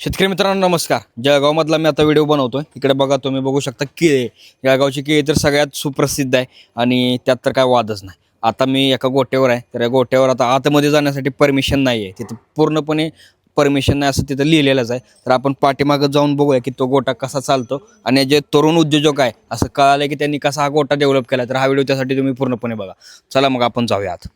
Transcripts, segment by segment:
शेतकरी मित्रांनो नमस्कार. जळगावमधला मी आता व्हिडिओ बनवतोय. इकडे बघा, तुम्ही बघू शकता केळे. जळगावची केळी तर सगळ्यात सुप्रसिद्ध आहे आणि त्यात तर काय वादच नाही. आता मी एका गोट्यावर आहे, तर या गोट्यावर आता आतमध्ये जाण्यासाठी परमिशन नाही आहे. तिथं पूर्णपणे परमिशन नाही असं तिथं लिहिलेलंच आहे. तर आपण पाठीमागं जाऊन बघूया की तो गोटा कसा चालतो आणि जे तरुण उद्योजक आहे असं कळालं की त्यांनी कसा हा गोटा डेव्हलप केला. तर हा व्हिडिओ त्यासाठी तुम्ही पूर्णपणे बघा. चला मग आपण जाऊया आत.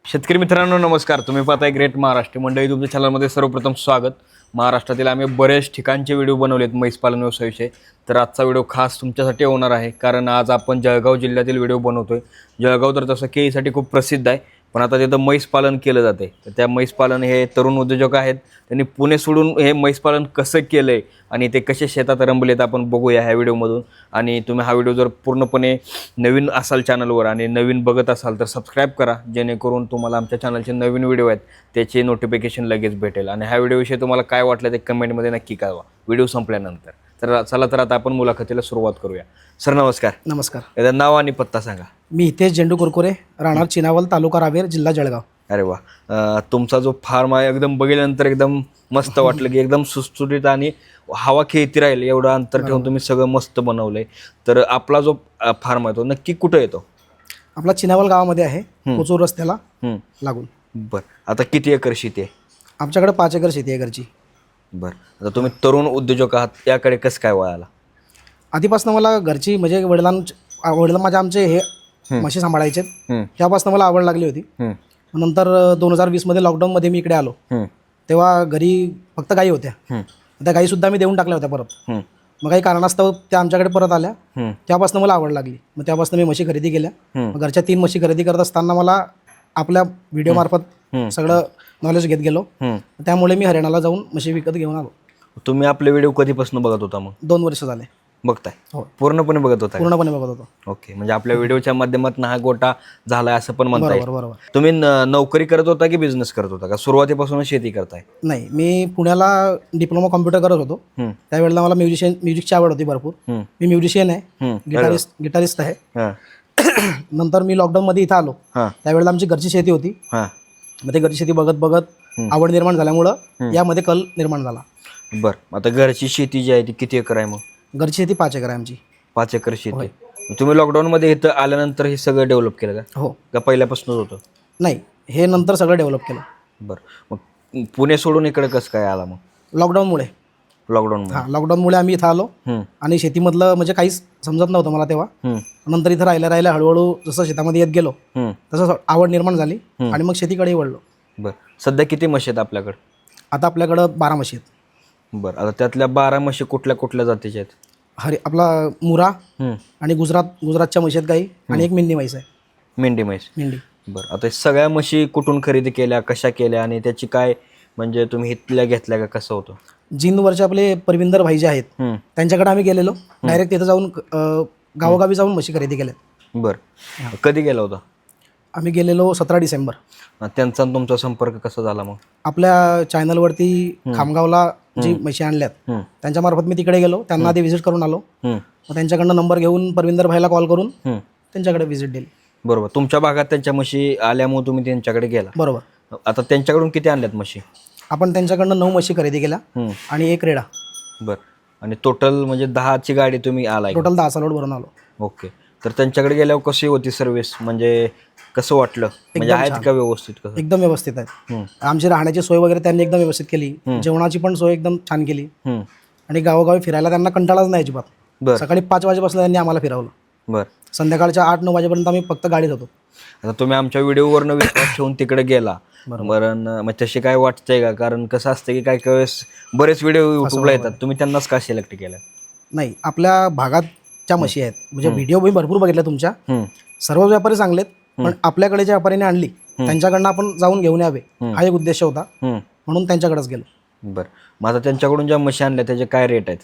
शेतकरी मित्रांनो नमस्कार. तुम्ही पाहताय ग्रेट महाराष्ट्र मंडळी. तुमच्या चॅनलमध्ये सर्वप्रथम स्वागत. महाराष्ट्रातील आम्ही बरेच ठिकाणचे व्हिडिओ बनवलेत म्हैस पालन व्यवसायाविषयी. तर आजचा व्हिडिओ खास तुमच्यासाठी होणार आहे, कारण आज आपण जळगाव जिल्ह्यातील व्हिडिओ बनवतोय. जळगाव तर तसं केळीसाठी खूप प्रसिद्ध आहे, पण आता तिथं म्हैस पालन केलं जाते. तर त्या म्हैस पालन हे तरुण उद्योजक आहेत, त्यांनी पुणे सोडून हे म्हैस पालन कसं केलं आहे आणि ते कसे शेतात रमलेत आपण बघूया ह्या व्हिडिओमधून. आणि तुम्ही हा व्हिडिओ जर पूर्णपणे नवीन असाल चॅनलवर आणि नवीन बघत असाल तर सबस्क्राईब करा, जेणेकरून तुम्हाला आमच्या चॅनलचे नवीन व्हिडिओ आहेत त्याचे नोटिफिकेशन लगेच भेटेल. आणि ह्या व्हिडिओविषयी तुम्हाला काय वाटलं ते कमेंटमध्ये नक्की कळवा व्हिडिओ संपल्यानंतर. तर चला तर आता आपण मुलाखतीला सुरुवात करूया. सर नमस्कार. नमस्कार. याचं नाव आणि पत्ता सांगा. मी हितेश झेंडू कुरकुरे, राहणार चिनावल, तालुका रावेर, जिल्हा जळगाव. अरे वा. तुमचा जो फार्म आहे एकदम बघितल्यानंतर एकदम मस्त वाटलं की एकदम सुटसुटीत आणि हवा खेळती राहील एवढं अंतर ठेवून तुम्ही सगळं मस्त बनवलंय. तर आपला जो फार्म आहे तो नक्की कुठं येतो? आपला चिनावल गावामध्ये आहे, कोचूर रस्त्याला लागून. बरं, आता किती एकर शेती आहे? आमच्याकडे 5 एकर शेती आहे घरची. बरं, आता तुम्ही तरुण उद्योजक आहात, याकडे कसं काय वळाला? आधीपासून मला घरची म्हणजे वडील माझे आमचे हे म्हशी सांभाळायचे, त्यापासून मला आवड लागली होती. नंतर 2020मध्ये लॉकडाऊनमध्ये मी इकडे आलो, तेव्हा घरी फक्त गायी होत्या. त्या गायीसुद्धा मी देऊन टाकल्या होत्या परत. मग काही कारणास्तव त्या आमच्याकडे परत आल्या, त्यापासून मला आवड लागली. मग त्यापासून मी म्हशी खरेदी केल्या. मग घरच्या 3 म्हशी खरेदी करत असताना मला आपल्या व्हिडिओमार्फत सगळं नॉलेज घेत गेलो. त्यामुळे मी हरियाणाला जाऊन म्हशी विकत घेऊन आलो. तुम्ही आपले व्हिडिओ कधीपासून बघत होता? मग 2 वर्ष झाले. बघताय? हो, पूर्णपणे बघत होता? पूर्णपणे बघत होतो. ओके, म्हणजे आपल्या व्हिडिओच्या माध्यमातून हा गोटा झालाय असं पण म्हणता येईल. बरोबर. तुम्ही नोकरी करत होता की बिझनेस करत होता, का सुरुवातीपासूनच शेती करताय? नाही, मी पुण्याला डिप्लोमा कॉम्प्युटर करत होतो. त्यावेळेला मला म्युझिकची आवड होती भरपूर. मी म्युझिशियन आहे, गिटारिस्ट आहे. नंतर मी लॉकडाऊनमध्ये इथं आलो, त्यावेळेला आमची घरची शेती होती. मग ते घरची शेती बघत बघत आवड निर्माण झाल्यामुळं यामध्ये कल निर्माण झाला. बरं, आता घरची शेती जी आहे ती किती एकर आहे? मग घरची शेती 5 एकर आहे आमची. 5 एकर शेती. तुम्ही लॉकडाऊनमध्ये इथं आल्यानंतर हे सगळं डेव्हलप केलं का? हो. का पहिल्यापासूनच होतं? नाही, हे नंतर सगळं डेव्हलप केलं. बरं, मग पुणे सोडून इकडे कसं काय आला? मग लॉकडाऊनमुळे. लॉकडाऊनमुळे आम्ही इथं आलो आणि शेतीमधलं म्हणजे काहीच समजत नव्हतं मला तेव्हा. नंतर इथं राहिल्या हळूहळू जसं शेतामध्ये येत गेलो तसं आवड निर्माण झाली आणि मग शेतीकडे वळलो. बरं, सध्या किती म्हशी आहेत आपल्याकडे? आता आपल्याकडं 12 म्हशी आहेत. बरं, आता त्यातल्या 12 म्हशी कुठल्या कुठल्या जातीच्या आहेत? आपला मुरा आणि गुजरातच्या म्हशी आहेत गाई, आणि एक मेंढी म्हैस आहे. मेंढी. बरं, आता सगळ्या म्हशी कुठून खरेदी केल्या, कशा केल्या आणि त्याची काय म्हणजे तुम्ही इथल्या घेतल्या का, कसं होतं? जिंदवरचे आपले परविंदर भाई जे आहेत त्यांच्याकडे आम्ही गेलेलो. डायरेक्ट तिथं जाऊन गावोगावी जाऊन म्हशी खरेदी केल्या. बरं, कधी गेला होता? आम्ही गेलेलो 17 डिसेंबर. त्यांचा तुमचा संपर्क कसा झाला? मग आपल्या चॅनलवरती खामगावला जी म्हशी आणल्यात त्यांच्या मार्फत मी तिकडे गेलो, त्यांना आधी व्हिजिट करून आलो. मग त्यांच्याकडनं नंबर घेऊन परविंदर भाईला कॉल करून त्यांच्याकडे व्हिजिट दिली. बरोबर, तुमच्या भागात त्यांच्या म्हशी आल्यामुळे तुम्ही त्यांच्याकडे गेला. बरोबर. आता त्यांच्याकडून किती आणल्यात म्हशी? आपण त्यांच्याकडनं 9 म्हशी खरेदी केल्या आणि 1 रेडा. बरं, आणि टोटल म्हणजे 10ची गाडी तुम्ही आलाय? टोटल 10 लोड भरून आलो. ओके, तर त्यांच्याकडे गेल्यावर कशी होती सर्व्हिस, म्हणजे कसं वाटलं? म्हणजे आहेत का व्यवस्थित? कसं? एकदम व्यवस्थित आहेत. आमची राहण्याची सोय वगैरे त्यांनी एकदम व्यवस्थित केली. जेवणाची पण सोय एकदम छान केली. आणि गावोगावी फिरायला त्यांना कंटाळाच नाही अजिबात. सकाळी 5 वाजेपासून त्यांनी आम्हाला फिरवलं. बरं, संध्याकाळच्या 8-9 वाजेपर्यंत आम्ही फक्त गाडीत होतो. आता तुम्ही आमच्या व्हिडिओवरनं विश्वास ठेवून तिकडे गेला, बरं मग तशी काय वाटतंय का? कारण कसं असतं की काही वेळेस बरेच व्हिडिओ युट्यूबला येतात, तुम्ही त्यांनाच का सिलेक्ट केलं? नाही, आपल्या भागातच्या म्हशी आहेत, म्हणजे व्हिडिओ मी भरपूर बघितल्या तुमच्या. सर्व व्यापारी चांगलेत, पण आपल्याकडे ज्या व्यापाऱ्याने आणली त्यांच्याकडनं आपण जाऊन घेऊन यावे हा एक उद्देश होता, म्हणून त्यांच्याकडेच गेलो. बरं, मग आता त्यांच्याकडून ज्या म्हशी आणल्या त्याचे काय रेट आहेत?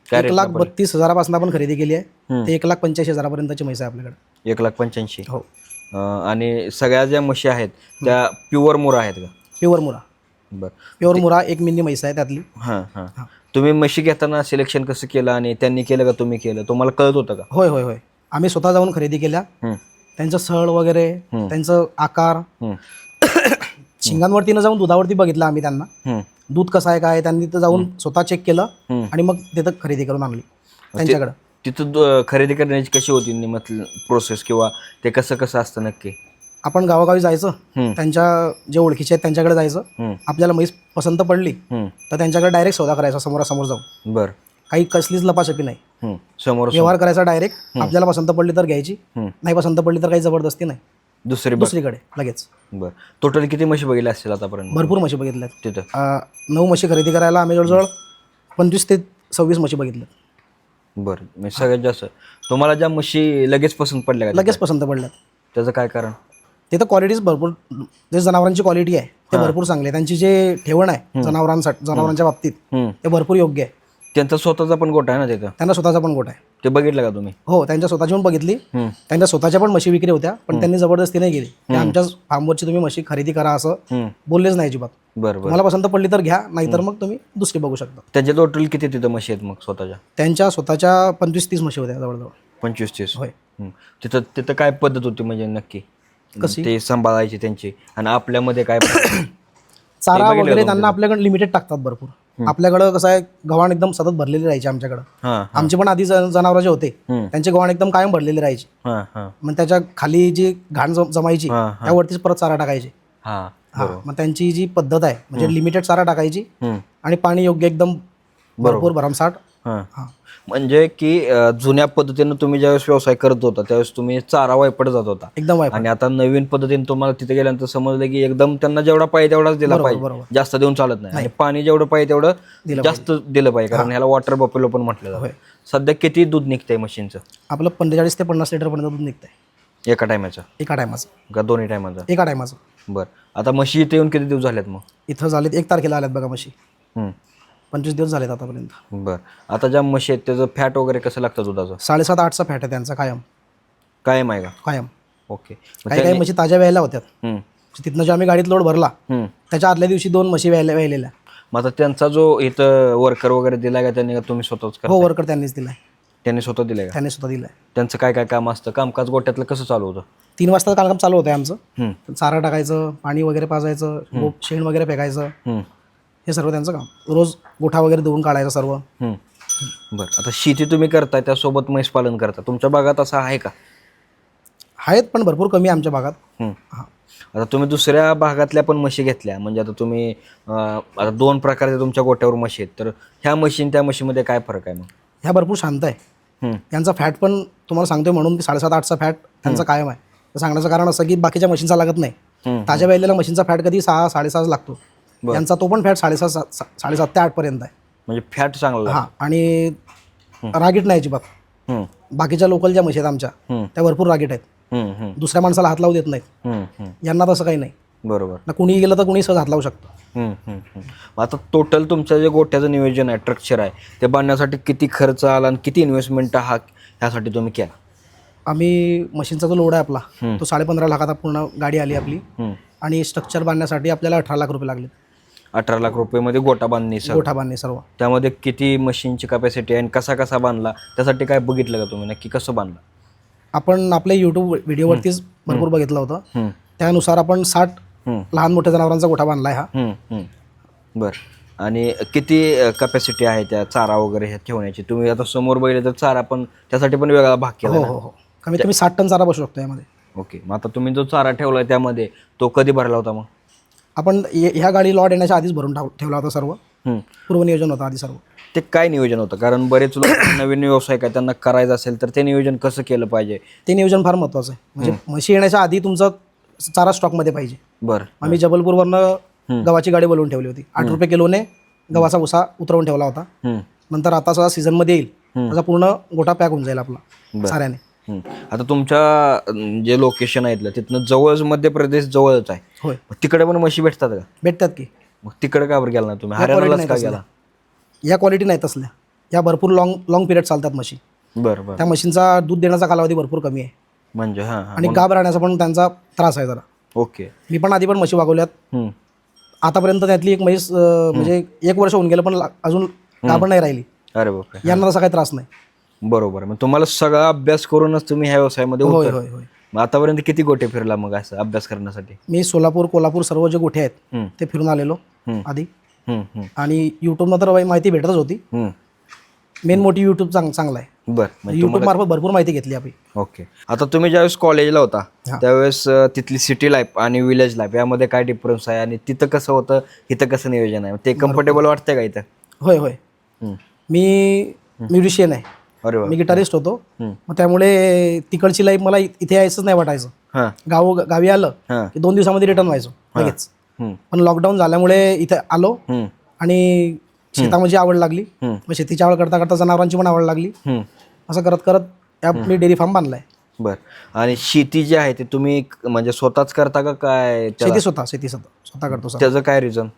1,32,000 आपण खरेदी केली आहे. ते 1,85,000 पर्यंतची म्हैस आहे आपल्याकडे. 1,85,000. हो. आणि सगळ्या ज्या म्हशी आहेत त्या प्युअर मुरा आहेत का? प्युअर मुरा. बरं, प्युअर मुरा एक मिनी म्हैस आहे त्यातली. तुम्ही म्हशी घेताना सिलेक्शन कसं केलं आणि त्यांनी केलं का तुम्ही केलं? तुम्हाला कळत होतं का? होय, आम्ही स्वतः जाऊन खरेदी केल्या. त्यांचं सळ वगैरे, त्यांचं आकार, शिंगांवरती जाऊन दुधावरती बघितलं आम्ही त्यांना, हम्म. दूध कसं आहे काय, त्यांनी तिथं जाऊन स्वतः चेक केलं आणि मग तिथं खरेदी करून आणली त्यांच्याकडं. तिथं खरेदी करण्याची कशी होती मतलब प्रोसेस, किंवा ते कसं कसं असतं नक्की? आपण गावागावी जायचं, त्यांच्या जे ओळखीचे आहेत त्यांच्याकडे जायचं, आपल्याला म्हैस पसंत पडली तर त्यांच्याकडे डायरेक्ट सौदा करायचा समोरासमोर जाऊन. बरं. काही कसलीच लपाछपी नाही, समोर व्यवहार करायचा डायरेक्ट. आपल्याला पसंत पडली तर घ्यायची, नाही पसंत पडली तर काही जबरदस्ती नाही, दुसरीकडे लगेच. बरं. टोटल किती म्हशी बघितल्या असतील आतापर्यंत भरपूर म्हशी बघितल्यात तिथं? 9 म्हशी खरेदी करायला आम्ही जवळजवळ 25 ते 26 म्हशी बघितल्यात. बरं. म्हणजे सगळ्यात जास्त तुम्हाला ज्या म्हशी लगेच पसंत पडल्या का लगेच पसंत पडल्यात. त्याचं काय कारण? तिथं क्वालिटीज भरपूर, जे जनावरांची क्वालिटी आहे ते भरपूर चांगली आहे. त्यांची जे ठेवण आहे जनावरांच्या बाबतीत ते भरपूर योग्य आहे. त्यांचा स्वतःचा पण गोठा आहे ना तिथं? त्यांना स्वतःचा पण गोठा आहे. ते बघितलं का तुम्ही? हो, त्यांच्या स्वतःची पण बघितली. त्यांच्या स्वतःच्या पण म्हशी विक्री होत्या, पण त्यांनी जबरदस्ती नाही केली. ते आमच्याच फार्मवरची तुम्ही म्हशी खरेदी करा असं बोललेच नाही अजिबात. बरं. तुम्हाला पसंत पडली तर घ्या, नाहीतर मग तुम्ही दुसरी बघू शकता. त्यांच्या टोटल किती तिथं म्हशी आहेत मग स्वतःच्या? त्यांच्या स्वतःच्या 25-30 म्हशी होत्या जवळजवळ. 25-30? होय. तिथं तिथं काय पद्धत होती म्हणजे नक्की कशी? ते सांभाळायची त्यांची, आणि आपल्यामध्ये काय चारा वगैरे त्यांना आपल्याकडे लिमिटेड टाकतात भरपूर. आपल्याकडं कसं आहे, गव्हाण एकदम सतत भरलेली राहायची आमच्याकडं. आमचे पण आधी जनावर जे होते त्यांचे गव्हाण एकदम कायम भरलेले राहायचे. मग त्याच्या खाली जी घाण जमायची त्यावरतीच परत चारा टाकायचे. मग त्यांची जी पद्धत आहे म्हणजे लिमिटेड चारा टाकायची आणि पाणी योग्य एकदम भरपूर भरमसाठ. म्हणजे की जुन्या पद्धतीनं तुम्ही ज्यावेळेस व्यवसाय करत होता त्यावेळेस तुम्ही चारा वायपट जात होता एकदम. आणि आता नवीन पद्धतीने तुम्हाला तिथे गेल्यानंतर समजलं की एकदम त्यांना जेवढा पाहिजे तेवढाच दिला पाहिजे, जास्त देऊन चालत नाही. आणि पाणी जेवढं पाहिजे तेवढं जास्त दिलं पाहिजे, कारण ह्याला वॉटर बफेलो पण म्हटलं जातं. सध्या किती दूध निघतंय मशीनचं? आपलं 45 ते 50 लिटर पर्यंत दूध निघतंय एका टायमाचं? एका टायमाचं का दोन्ही टायमाचं? एका टायमाचं. बरं. आता म्हशी इथे येऊन किती दिवस झालेत मग? इथं झालेत 1 तारखेला आल्यात बघा म्हशी. 25 दिवस झालेत आतापर्यंत. बरं. आता ज्या म्हशी आहेत त्याचं फॅट वगैरे कसं लागतं दुधाचं? 7.5-8चा फॅट आहे त्यांचा कायम. कायम आहे का? कायम. ओके. काही म्हशी ताज्या व्यायला होत्यात. तिथनं जे आम्ही गाडीत लोड भरला त्याच्या आदल्या दिवशी 2 म्हशी व्यायलेल्या. मग आता त्यांचा जो इथं वर्कर वगैरे दिला का त्यांनी, तुम्ही स्वतःच हो, वर्कर त्यांनीच दिलाय. त्यांनी स्वतः दिलाय का? त्यांनी स्वतः दिलाय. त्यांचं काय काय काम असतं? कामकाज गोट्यातलं कसं चालू होतं? 3 वाजता काम चालू होतं आमचं. चारा टाकायचं, पाणी वगैरे पाजायचं, शेण वगैरे फेकायचं, हे सर्व त्यांचं काम. रोज गोठा वगैरे धुवून काढायचं सर्व. बरं. आता शेती तुम्ही करताय त्यासोबत म्हैस पालन करता, तुमच्या भागात असं आहे का? आहेत पण भरपूर कमी आमच्या भागात. आता तुम्ही दुसऱ्या भागातल्या पण म्हशी घेतल्या, म्हणजे आता तुम्ही आता 2 प्रकारच्या तुमच्या गोट्यावर म्हशी आहेत, तर ह्या म्हशी त्या म्हशीमध्ये काय फरक आहे मग? ह्या भरपूर शांत आहे. यांचा फॅट पण तुम्हाला सांगतोय म्हणून की 7.5-8चा फॅट त्यांचा कायम आहे. तर सांगण्याचं कारण असं की बाकीच्या मशीनचा लागत नाही. ताज्या वेळेला मशीनचा फॅट कधी 6-6.5 लागतो. यांचा तो पण फॅट 7.5 ते 8 पर्यंत आहे. म्हणजे फॅट चांगला. आणि रागीट नाही अजिबात. बाकीच्या लोकल ज्या म्हशी आहेत आमच्या त्या भरपूर रागीट आहेत. दुसऱ्या माणसाला हात लावू देत नाहीत. यांना तसं काही नाही. बरोबर. ना कुणी गेलं तर कुणी सहज हात लावू शकतं. आता टोटल तुमचं जे गोठ्याचं नियोजन आहे, स्ट्रक्चर आहे, ते बांधण्यासाठी किती खर्च आला आणि किती इन्व्हेस्टमेंट ह्यासाठी तुम्ही केला? आम्ही मशीनचा जो लोड आहे आपला तो 15.5 लाखात पूर्ण गाडी आली आपली. आणि स्ट्रक्चर बांधण्यासाठी आपल्याला 18 लाख रुपये लागले. 18 लाख रुपयेमध्ये गोठा बांधणी सर्व. त्यामध्ये किती मशीनची कॅपॅसिटी आहे आणि कसा बांधला, त्यासाठी काय बघितलं का तुम्ही? नक्की कसं बांधलं? आपण आपल्या यूट्यूब व्हिडिओवरतीच भरपूर बघितलं होतं. त्यानुसार आपण 60 लहान मोठ्या जनावरांचा गोठा बांधलाय हा. बरं. आणि किती कॅपॅसिटी आहे त्या चारा वगैरे ह्या ठेवण्याची? तुम्ही आता समोर बघितलं तर चारा पण त्यासाठी पण वेगळा भाग केला. हो. कमीत कमी 60 टन चारा बसू शकतो यामध्ये. ओके. मग आता तुम्ही जो चारा ठेवलाय त्यामध्ये तो कधी भरला होता मग? आपण ह्या गाडी लॉट येण्याच्या आधीच भरून ठेवला होता सर्व. पूर्वनियोजन होतं आधी सर्व. ते काय नियोजन होतं? कारण बरेच लोक नवीन व्यवसाय काय त्यांना करायचं असेल तर ते नियोजन कसं केलं पाहिजे? ते नियोजन फार महत्त्वाचं आहे. म्हणजे म्हशी येण्याच्या आधी तुमचं चारा स्टॉकमध्ये पाहिजे. बरं. आम्ही जबलपूरवरनं गव्हाची गाडी बोलवून ठेवली होती. 8 रुपये किलोने गव्हाचा भुसा उतरवून ठेवला होता. नंतर आता सगळा सीझनमध्ये येईल त्याचा पूर्ण गोठा पॅक होऊन जाईल आपला साऱ्याने. आता तुमच्या जे लोकेशन आहे तिथनं जवळच मध्य प्रदेश जवळच आहे. होय. तिकडे पण म्हशी भेटतात का? भेटतात की. मग तिकडे का बरं गेला ना तुम्ही? हरियाणालाच का गेला? या क्वालिटी नाही तसल्या. या भरपूर लॉंग पिरियड चालतात म्हशी. बरं. त्या म्हशींचा दूध देण्याचा कालावधी भरपूर कमी आहे. म्हणजे आणि गाभ राहण्याचा पण त्यांचा त्रास आहे जरा. ओके. मी पण आधी पण म्हशी वागवल्यात. आतापर्यंत त्यातली एक म्हैस म्हणजे 1 वर्ष होऊन गेलं पण अजून गाभण नाही राहिली. अरे बापरे. यांना तसा काही त्रास नाही. बरोबर. मग तुम्हाला सगळा अभ्यास करूनच तुम्ही ह्या व्यवसायामध्ये होय. मग आतापर्यंत किती गोटे फिरला मग असं अभ्यास करण्यासाठी? मी सोलापूर, कोल्हापूर सर्व जे गोठे आहेत ते फिरून आलेलो आधी. आणि यूट्यूबला तर माहिती भेटतच होती. मेन मोठी यूट्यूब चांगला आहे. बरं. यूट्यूब मार्फत भरपूर माहिती घेतली आपण. ओके. आता तुम्ही ज्यावेळेस कॉलेजला होता त्यावेळेस तिथली सिटी लाईफ आणि विलेज लाईफ यामध्ये काय डिफरन्स आहे आणि तिथं कसं होतं, इथं कसं नियोजन आहे, ते कम्फर्टेबल वाटतंय का इथं? होय होय. मी म्युझिशियन आहे. अरे वा. मी गिटारिस्ट होतो. मग त्यामुळे तिकडची लाईफ मला इथे यायचंच नाही वाटायचं. गावी आलं की 2 दिवसामध्ये रिटर्न व्हायचो लगेच. पण लॉकडाऊन झाल्यामुळे इथे आलो आणि शेतामध्ये आवड लागली. मग शेतीची आवड करता करता जनावरांची पण आवड लागली. असं करत करत मी डेअरी फार्म बांधलाय. बर. आणि शेती जी आहे ती तुम्ही म्हणजे स्वतःच करता का काय? शेती स्वतः करतो. त्याचं काय रिझन?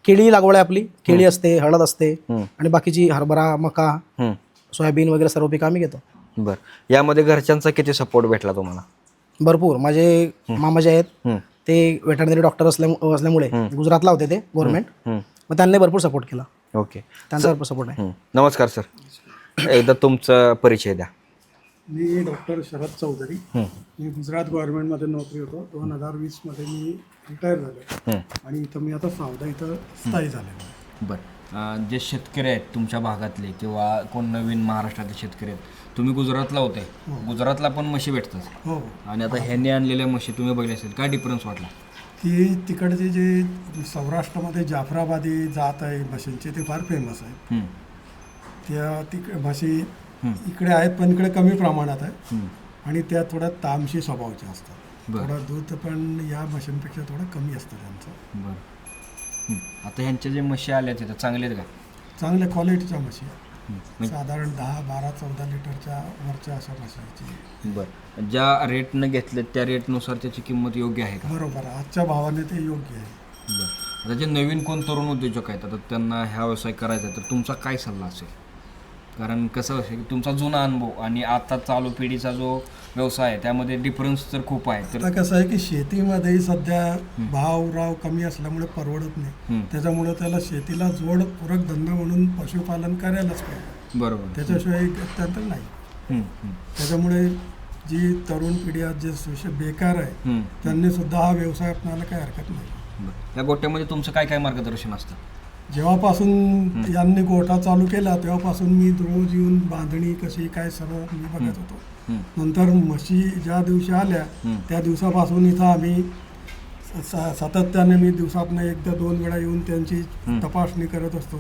केळी लागवड आहे आपली. केळी असते, हळद असते आणि बाकीची हरभरा, मका, सोयाबीन वगैरे सर्व पिकं आम्ही घेतो. बर. यामध्ये घरच्यांचा किती सपोर्ट भेटला तुम्हाला? भरपूर. माझे मामा जे आहेत ते वेटरनरी डॉक्टर असल्यामुळे गुजरातला होते ते गव्हर्नमेंट. मग त्यांनी भरपूर सपोर्ट केला. ओके. त्यांचा भरपूर सपोर्ट आहे. नमस्कार सर, एकदा तुमचा परिचय द्या. मी डॉक्टर शरद चौधरी. मी गुजरात गव्हर्नमेंटमध्ये नोकरी होतो. 2020मध्ये मी रिटायर झालो आणि इथं मी आता सावदा इथं स्थायी झालेलो आहे. बरं. जे शेतकरी आहेत तुमच्या भागातले किंवा कोण नवीन महाराष्ट्रातले शेतकरी आहेत, तुम्ही गुजरातला होते, गुजरातला पण म्हशी भेटतात. हो. आणि आता ह्यांनी आणलेल्या म्हशी तुम्ही बघितल्या असेल, काय डिफरन्स वाटला? की तिकडचे जे सौराष्ट्रामध्ये जाफराबादी जात आहे म्हशींचे ते फार फेमस आहेत. त्या म्हशी इकडे आहेत पण इकडे कमी प्रमाणात आहे आणि त्या थोड्या तामशी स्वभावाच्या असतात. थोडं दूध पण या म्हशींपेक्षा थोडं कमी असतं त्यांचं. बरं. आता ह्यांच्या जे म्हशी आल्या तिथं चांगले आहेत का? चांगल्या क्वालिटीच्या म्हशी साधारण 10, 12, 14 लिटरच्या वरच्या अशा म्हशीची. बरं. ज्या रेटनं घेतले त्या रेटनुसार त्याची किंमत योग्य आहे का? बरोबर. आजच्या भावाने ते योग्य आहे. बरं. आता जे नवीन कोण तरुण उद्योजक आहेत, आता त्यांना ह्या व्यवसाय करायचा आहे, तर तुमचा काय सल्ला असेल? कारण कसं असेल की तुमचा जुना अनुभव आणि आता चालू पिढीचा जो व्यवसाय आहे त्यामध्ये डिफरन्स तर खूप आहे. तर आता कसं आहे की शेतीमध्ये सध्या भावराव कमी असल्यामुळे परवडत नाही. त्याच्यामुळे त्याला शेतीला जोड पूरक धंदा म्हणून पशुपालन करायलाच पाहिजे. बरोबर. त्याच्याशिवाय अत्यंत नाही. त्याच्यामुळे जी तरुण पिढी आज जे बेकार आहे त्यांनी सुद्धा हा व्यवसाय अपनायला काही हरकत नाही. या गोट्यामध्ये तुमचं काय काय मार्गदर्शन असतं? जेव्हापासून यांनी गोठा चालू केला तेव्हापासून मी रोज येऊन बांधणी कशी काय सर्व मी बघत होतो. नंतर म्हशी ज्या दिवशी आल्या त्या दिवसापासून इथं आम्ही सातत्याने मी दिवसातनं 1-2 वेळा येऊन त्यांची तपासणी करत असतो.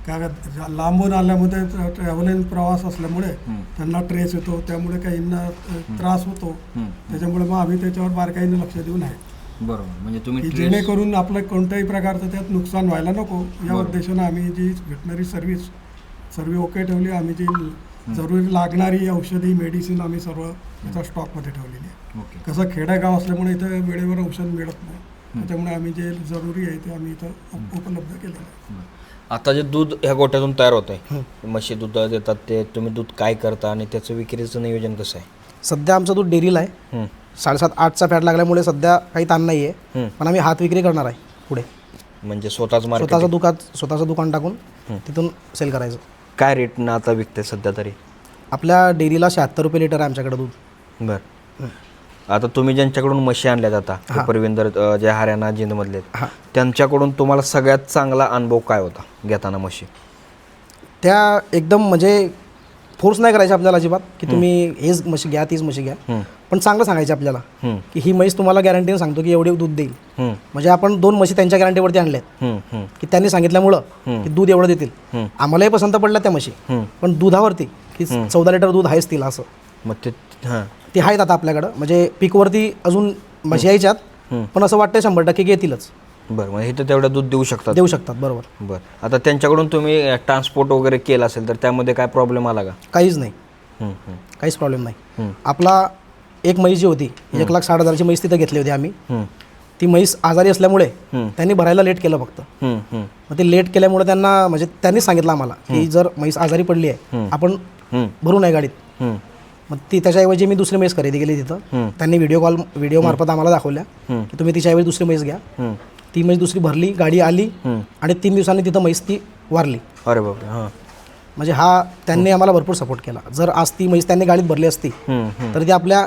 कारण लांबून आल्यामध्ये ट्रॅव्हलिंग प्रवास असल्यामुळे त्यांना ट्रेस येतो, त्यामुळे काहींना त्रास होतो. त्याच्यामुळे मग आम्ही त्याच्यावर बारकाईने लक्ष देऊन आहे. बरोबर. म्हणजे तुम्ही जेणेकरून आपलं कोणत्याही प्रकारचं त्यात नुकसान व्हायला नको या उद्देशानं आम्ही जी व्हेटनरी सर्व्हिस सर्व ओके ठेवली. आम्ही जी जरुरी लागणारी औषधी मेडिसिन आम्ही सर्व याचा स्टॉकमध्ये ठेवलेली आहे. कसं खेडेगाव असल्यामुळे इथं वेळेवर औषध मिळत नाही, त्याच्यामुळे आम्ही जे जरुरी आहे ते आम्ही इथं उपलब्ध केलेलं आहे. आता जे दूध ह्या गोट्यातून तयार होत आहे, म्हशी दूध देतात, ते तुम्ही दूध काय करता आणि त्याचं विक्रीचं नियोजन कसं आहे? सध्या आमचं दूध डेअरीला आहे. 7.5-8चा फॅट लागल्यामुळे सध्या काही ताण नाही आहे. पण आम्ही हात विक्री करणार आहे पुढे. म्हणजे स्वतःचं दुकान टाकून तिथून सेल करायचं. काय रेटनं आता विकते सध्या तरी? आपल्या डेअरीला 76 रुपये लिटर आहे आमच्याकडे दूध. बरं. आता तुम्ही ज्यांच्याकडून म्हशी आणल्यात आता परविंदर जे हरियाणा जिंदमधले त्यांच्याकडून तुम्हाला सगळ्यात चांगला अनुभव काय होता घेताना म्हशी? त्या एकदम म्हणजे फोर्स नाही करायची आपल्याला अजिबात की तुम्ही हेच म्हशी घ्या तीच म्हशी घ्या, पण चांगलं सांगायचं आपल्याला की ही म्हैस तुम्हाला गॅरंटीने सांगतो की एवढे दूध देईल. म्हणजे आपण 2 म्हशी त्यांच्या गॅरंटीवरती आणल्यात की त्यांनी सांगितल्यामुळं की दूध एवढं देतील. आम्हालाही पसंत पडल्या त्या म्हशी, पण दुधावरती की 14 लिटर दूध आहेच तिला असं. मग ते आहेत आता आपल्याकडं. म्हणजे पीकवरती अजून म्हशी यायच्यात, पण असं वाटतं 100% येतीलच. बरं. म्हणजे इथं तेवढं दूध देऊ शकतात. बरोबर. बरं. आता त्यांच्याकडून तुम्ही ट्रान्सपोर्ट वगैरे केलं असेल तर त्यामध्ये काय प्रॉब्लेम आला का? काहीच नाही. काहीच प्रॉब्लेम नाही. आपला एक म्हैस जी होती 1,60,000ची म्हैस तिथं घेतली होती आम्ही. ती म्हैस आजारी असल्यामुळे त्यांनी भरायला लेट केलं फक्त. मग ते लेट केल्यामुळे त्यांना म्हणजे त्यांनीच सांगितलं आम्हाला की जर म्हैस आजारी पडली आहे आपण भरू नये गाडीत. मग ती त्याच्याऐवजी मी दुसरी म्हैस खरेदी केली तिथं. त्यांनी व्हिडिओ मार्फत आम्हाला दाखवल्या की तुम्ही तिच्याऐवजी दुसरी म्हैस घ्या. ती म्हैस दुसरी भरली, गाडी आली आणि 3 दिवसांनी तिथं म्हैस ती वारली. अरे बापरे. हां. म्हणजे त्यांनी आम्हाला भरपूर सपोर्ट केला. जर आज ती म्हैस त्यांनी गाडीत भरली असती तर ती आपल्या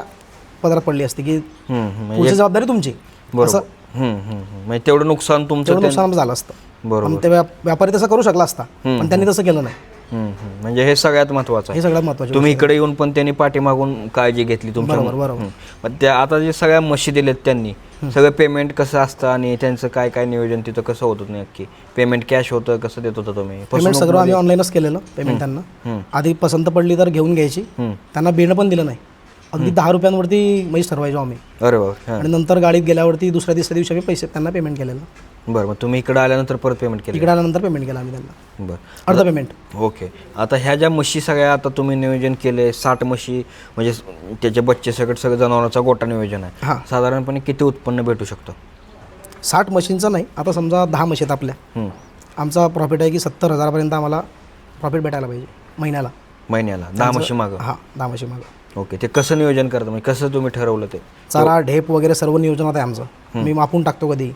पदरात पडली असती की म्हणजे पुढची जबाबदारी तुमची, असं म्हणजे तेवढं नुकसान तुमचं तेवढं नुकसान झालं असतं. बरोबर. पण ते व्यापारी तसं करू शकला असता, पण त्यांनी तसं केलं नाही. म्हणजे हे सगळ्यात महत्वाचं आहे. हे सगळ्यात महत्त्वाचं. तुम्ही इकडे येऊन पण त्यांनी पाठीमागून काळजी घेतली तुमच्या. बरोबर. पण त्या आता जे सगळ्या म्हशी दिलेत त्यांनी सगळं पेमेंट कसं असतं आणि त्यांचं काय काय नियोजन तिथं कसं होतं नक्की? पेमेंट कॅश होतं, कसं देत होतं तुम्ही? पेमेंट सगळं आम्ही ऑनलाईनच केलेलं पेमेंट त्यांना. आधी पसंत पडली तर घेऊन घ्यायची, त्यांना बिणं पण दिलं नाही. अगदी 10 रुपयांवरती म्हैस ठरवायचो आम्ही. अरे बाबा. आणि नंतर गाडीत गेल्यावरती दुसऱ्या तिसऱ्या दिवशी आम्ही पैसे त्यांना पेमेंट केलेलं. बरं, मग तुम्ही इकडे आल्यानंतर परत पेमेंट केलं? इकडे आल्यानंतर पेमेंट केलं आम्ही त्यांना, बरं, अर्ध पेमेंट. ओके. आता ह्या ज्या म्हशी सगळ्या आता तुम्ही नियोजन केले 60 म्हशी, म्हणजे त्याचे बच्चे सगळं जनावरांचा गोटा नियोजन आहे. हां. साधारणपणे किती उत्पन्न भेटू शकतं? 60 म्हशींचं नाही, आता समजा 10 म्हशी आहेत आपल्या, आमचा प्रॉफिट आहे की 70,000पर्यंत आम्हाला प्रॉफिट भेटायला पाहिजे महिन्याला. 10 म्हशी मागं? हां, 10 म्हशी मागं. ओके. ते कसं नियोजन करतं, म्हणजे कसं तुम्ही ठरवलं ते? चारा ढेप वगैरे सर्व नियोजनात आहे आमचं. मी मापून टाकतो कधी,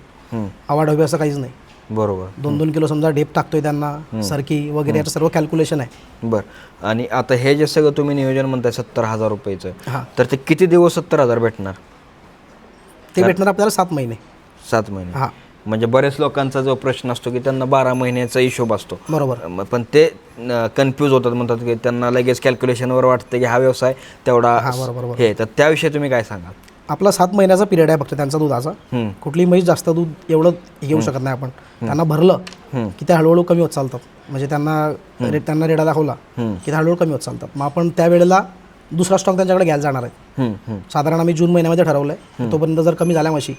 आवाढव्य असं काहीच नाही. बरोबर. 2-2 किलो समजा ढेप टाकतोय त्यांना, सरकी वगैरे याचं सर्व कॅल्क्युलेशन आहे. बरं. आणि आता हे जे सगळं तुम्ही नियोजन म्हणताय 70,000 रुपयाचं, हां. तर ते किती दिवस 70,000 भेटणार? ते भेटणार आपल्याला 7 महिने. 7 महिने. हां, म्हणजे बरेच लोकांचा जो प्रश्न असतो की त्यांना 12 महिन्याचा हिशोब असतो. बरोबर. पण ते कन्फ्यूज होतात, म्हणतात की त्यांना लगेच कॅल्क्युलेशनवर वाटतं की हा व्यवसाय तेवढा बरोबर. हे. तर त्याविषयी तुम्ही काय सांगाल? आपला 7 महिन्याचा पिरियड आहे फक्त त्यांचा दुधाचा. कुठलीही म्हैस जास्त दूध एवढं घेऊ शकत नाही आपण. त्यांना भरलं की ते हळूहळू कमी होत चालतात. म्हणजे त्यांना रेडा दाखवला की ते हळूहळू कमी होत चालतात. मग आपण त्यावेळेला दुसरा स्टॉक त्यांच्याकडे घ्यायला जाणार आहे. साधारण आम्ही जून महिन्यामध्ये ठरवलं आहे. तोपर्यंत जर कमी झाल्या म्हशी,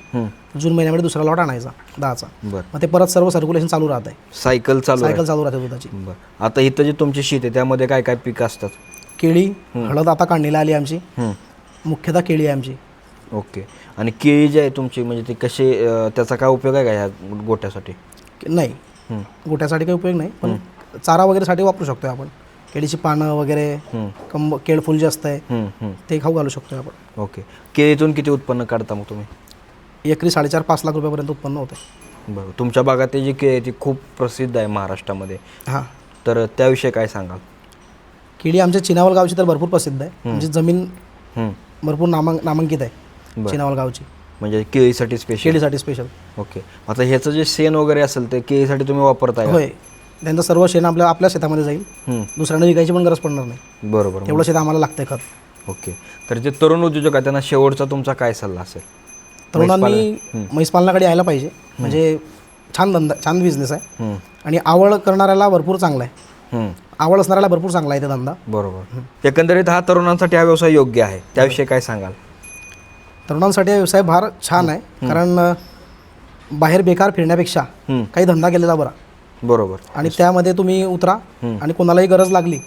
जून महिन्यामध्ये दुसरा लॉट आणायचा 10चा. बरं. मग ते परत सर्व सर्क्युलेशन चालू राहत आहे, सायकल चालू आहे. सायकल चालू राहते दुधाची. बरं. आता इथं जी तुमची शेत आहे त्यामध्ये काय काय पिकं असतात? केळी, हळद आता काढणीला आली आमची. मुख्यतः केळी आहे आमची. ओके. आणि केळी जी आहे तुमची, म्हणजे ती कशी, त्याचा काय उपयोग आहे का ह्या गोट्यासाठी? नाही, गोट्यासाठी काही उपयोग नाही, पण चारा वगैरेसाठी वापरू शकतो आपण. केळीची पानं वगैरे, केळफूल जे असतंय ते खाऊ घालू शकतो आपण. ओके. केळीतून किती उत्पन्न काढता मग तुम्ही? एकरी 4.5-5 लाख रुपयापर्यंत उत्पन्न होतं. बरं. तुमच्या भागात ती जी केळी आहे ती खूप प्रसिद्ध आहे महाराष्ट्रामध्ये, हां. तर त्याविषयी काय सांगाल? केळी आमच्या चिनावल गावची तर भरपूर प्रसिद्ध आहे. म्हणजे जमीन भरपूर नामांकित आहे चिनावल गावची, म्हणजे केळीसाठी स्पेशल? केळीसाठी स्पेशल. ओके. आता ह्याचं जे शेण वगैरे असेल ते केळीसाठी तुम्ही वापरताय? होय, त्यांचं सर्व शेण आपल्या शेतामध्ये जाईल. दुसऱ्यांना विकायची पण गरज पडणार नाही. बरोबर. एवढं शेत आम्हाला लागतंय खत. ओके. तर जे तरुण उद्योजक आहेत त्यांना शेवटचा तुमचा काय सल्ला असेल? तरुणांनी म्हैस पालनाकडे यायला पाहिजे. म्हणजे छान धंदा, छान बिझनेस आहे. आणि आवड करणाऱ्याला भरपूर चांगला आहे, आवड असणाऱ्याला भरपूर चांगला आहे ते धंदा. बरोबर. एकंदरीत हा तरुणांसाठी हा व्यवसाय योग्य आहे, त्याविषयी काय सांगाल? तरुणांसाठी हा व्यवसाय फार छान आहे. कारण बाहेर बेकार फिरण्यापेक्षा काही धंदा केलेला बरा. बरोबर. आणि त्यामध्ये तुम्ही उतरा, आणि कोणालाही गरज लागली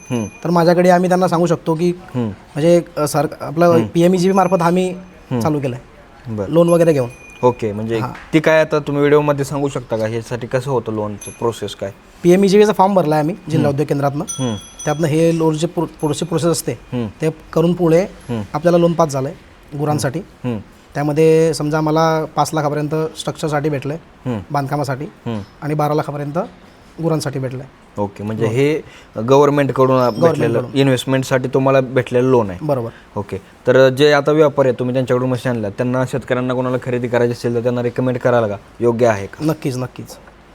तर माझ्याकडे आम्ही त्यांना सांगू शकतो की, म्हणजे आपलं PMEGB मार्फत आम्ही चालू केलं आहे, बरं. लोन वगैरे घेऊन. ओके. म्हणजे ती काय आता तुम्ही व्हिडिओमध्ये सांगू शकता का ह्यासाठी कसं होतं लोनचं प्रोसेस काय? PMEGBचा फॉर्म भरला आहे आम्ही जिल्हा उद्योग केंद्रातनं. त्यातनं हे लोनची पुढची प्रोसेस असते ते करून पुढे आपल्याला लोन पास झालं आहे गुरांसाठी. त्यामध्ये समजा मला 5 लाखापर्यंत स्ट्रक्चरसाठी भेटलं आहे, बांधकामासाठी, आणि 12 लाखापर्यंत गुरांसाठी भेटलं आहे. ओके. म्हणजे हे गव्हर्नमेंटकडून भेटलेलं इन्व्हेस्टमेंटसाठी तुम्हाला भेटलेलं लोन आहे? बरोबर. ओके. तर जे आता व्यापारी आहेत, तुम्ही त्यांच्याकडून मशीन आणल्या, त्यांना शेतकऱ्यांना कोणाला खरेदी करायची असेल तर त्यांना रेकमेंड करायला का योग्य आहे का? नक्कीच.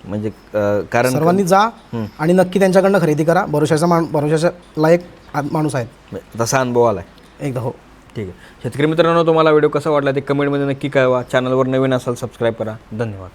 म्हणजे कारण सर्वांनी जा आणि नक्की त्यांच्याकडनं खरेदी करा. भरोशाच्या लायक माणूस आहेत. तसा अनुभव आला आहे एकदा. हो, ठीक आहे. शेतकरी मित्रांनो, तुम्हाला व्हिडिओ कसा वाटला ते कमेंटमध्ये नक्की कळवा. चॅनलवर नवीन असाल सबस्क्राईब करा. धन्यवाद.